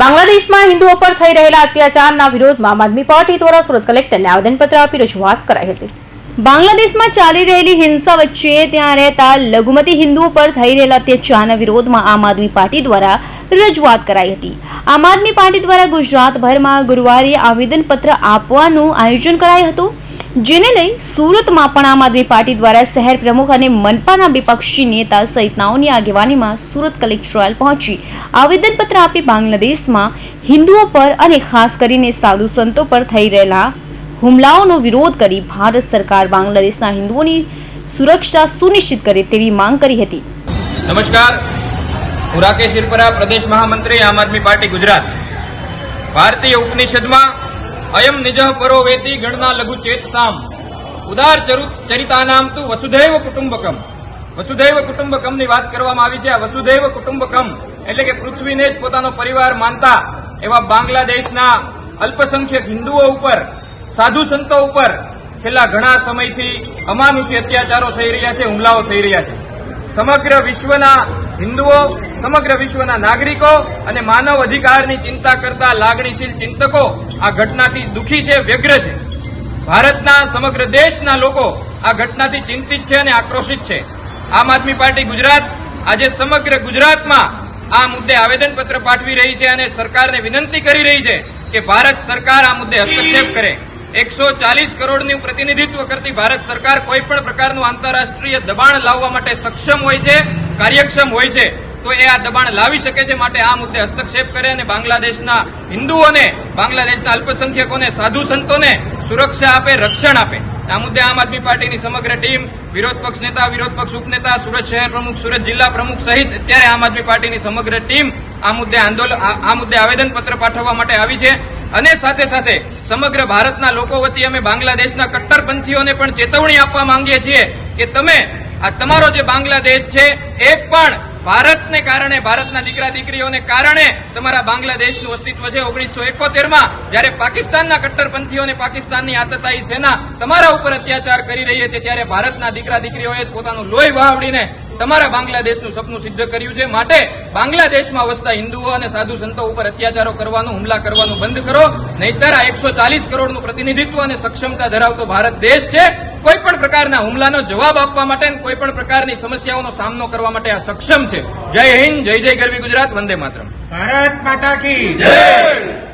બાંગ્લાદેશમાં હિન્દુઓ પર થઈ રહેલા અત્યાચારના વિરોધમાં આમ આદમી પાર્ટી દ્વારા સુરત કલેક્ટરને આવેદનપત્ર આપી રજૂઆત કરાઈ હતી। બાંગ્લાદેશમાં ચાલી રહેલી હિંસા વચ્ચે ત્યાં રહેતા લઘુમતી હિન્દુઓ પર થઈ રહેલા અત્યાચારના વિરોધમાં આમ આદમી પાર્ટી દ્વારા રજૂઆત કરાઈ હતી। આમ આદમી પાર્ટી દ્વારા ગુજરાતભરમાં ગુરુવારે આવેદનપત્ર આપવાનું આયોજન કરાયું હતું, જેને લઈ સુરતમાં પણ આમ આદમી પાર્ટી દ્વારા શહેર પ્રમુખ અને મનપાના વિપક્ષી નેતા સહિતનાઓની આગેવાનીમાં સુરત કલેક્ટરેટ પહોંચી આવેદનપત્ર આપી બાંગ્લાદેશમાં હિન્દુઓ પર અને ખાસ કરીને સાધુ સંતો પર થઈ રહેલા હુમલાઓનો વિરોધ કરી ભારત સરકાર બાંગ્લાદેશના હિન્દુઓની સુરક્ષા સુનિશ્ચિત કરે તેવી માંગ કરી હતી। નમસ્કાર, હું રાકેશ શિરપરા, પ્રદેશ મહામંત્રી, આમ આદમી પાર્ટી ગુજરાત। ભારતીય ઉપનિષદમાં અયમ નિજઃ પરો વેતી ગણના લઘુ ચેત સામ ઉદાર ચરિતાનામ તુ વસુધૈવ કુટુંબકમ। વસુધૈવ કુટુંબકમની વાત કરવામાં આવી છે। આ વસુધૈવ કુટુંબકમ એટલે કે પૃથ્વીને જ પોતાનો પરિવાર માનતા એવા બાંગ્લાદેશના અલ્પસંખ્યક હિન્દુઓ ઉપર, સાધુ સંતો ઉપર છેલ્લા ઘણા સમયથી અમાનુષી અત્યાચારો થઈ રહ્યા છે, હુમલાઓ થઈ રહ્યા છે। સમગ્ર વિશ્વના હિન્દુઓ, સમગ્ર વિશ્વના નાગરિકો અને માનવ અધિકારની ચિંતા કરતા લાગણીશીલ ચિંતકો આ ઘટનાથી દુઃખી છે, વ્યગ્ર છે। ભારતના સમગ્ર દેશના લોકો આ ઘટનાથી ચિંતિત છે અને આક્રોશિત છે। આમ આદમી પાર્ટી ગુજરાત આજે સમગ્ર ગુજરાતમાં આ મુદ્દે આવેદનપત્ર પાઠવી રહી છે અને સરકારને વિનંતી કરી રહી છે કે ભારત સરકાર આ મુદ્દે હસ્તક્ષેપ કરે। 140 કરોડનું પ્રતિનિધિત્વ કરતી ભારત સરકાર કોઈ પણ પ્રકારનું આંતરરાષ્ટ્રીય દબાણ લાવવા માટે સક્ષમ હોય છે, કાર્યક્ષમ હોય છે, તો એ આ દબાણ લાવી શકે છે। માટે આ મુદ્દે હસ્તક્ષેપ કરે અને બાંગ્લાદેશના હિન્દુઓને, બાંગ્લાદેશના અલ્પસંખ્યકોને, સાધુ સંતોને સુરક્ષા આપે, રક્ષણ આપે। આ મુદ્દે આમ આદમી પાર્ટીની સમગ્ર ટીમ, વિરોધ પક્ષ નેતા, વિરોધ પક્ષ ઉપનેતા, સુરત શહેર પ્રમુખ, સુરત જિલ્લા પ્રમુખ સહિત અત્યારે આમ આદમી પાર્ટીની સમગ્ર ટીમ આ મુદ્દે આવેદનપત્ર પાઠવવા માટે આવી છે। અને સાથે સાથે સમગ્ર ભારતના લોકો વતી અમે બાંગ્લાદેશના કટ્ટરપંથીઓને પણ ચેતવણી આપવા માંગીએ છીએ કે તમે આ તમારો જે બાંગ્લાદેશ છે એ પણ ભારતને કારણે, ભારતના દીકરા દીકરીઓને કારણે તમારા બાંગ્લાદેશનું અસ્તિત્વ છે। 1971માં જ્યારે પાકિસ્તાનના કટ્ટરપંથીઓને, પાકિસ્તાનની આતતાયી સેના તમારા ઉપર અત્યાચાર કરી રહી હતી, ત્યારે ભારતના દીકરા દીકરીઓએ પોતાનું લોહી વહાવડીને તમારા બાંગ્લાદેશનું સપનું સિદ્ધ કર્યું છે। માટે બાંગ્લાદેશમાં વસતા હિન્દુઓ અને સાધુ સંતો ઉપર અત્યાચારો કરવાનું, હુમલા કરવાનું બંધ કરો, નહીતર આ 140 કરોડનું પ્રતિનિધિત્વ અને સક્ષમતા ધરાવતો ભારત દેશ છે કોઈ પણ પ્રકારના હુમલાનો જવાબ આપવા માટે, કોઈ પણ પ્રકારની સમસ્યાઓનો સામનો કરવા માટે આ સક્ષમ છે। જય હિન્દ, જય જય ગરવી ગુજરાત, વંદે માતરમ। ભારત માતા કી જય।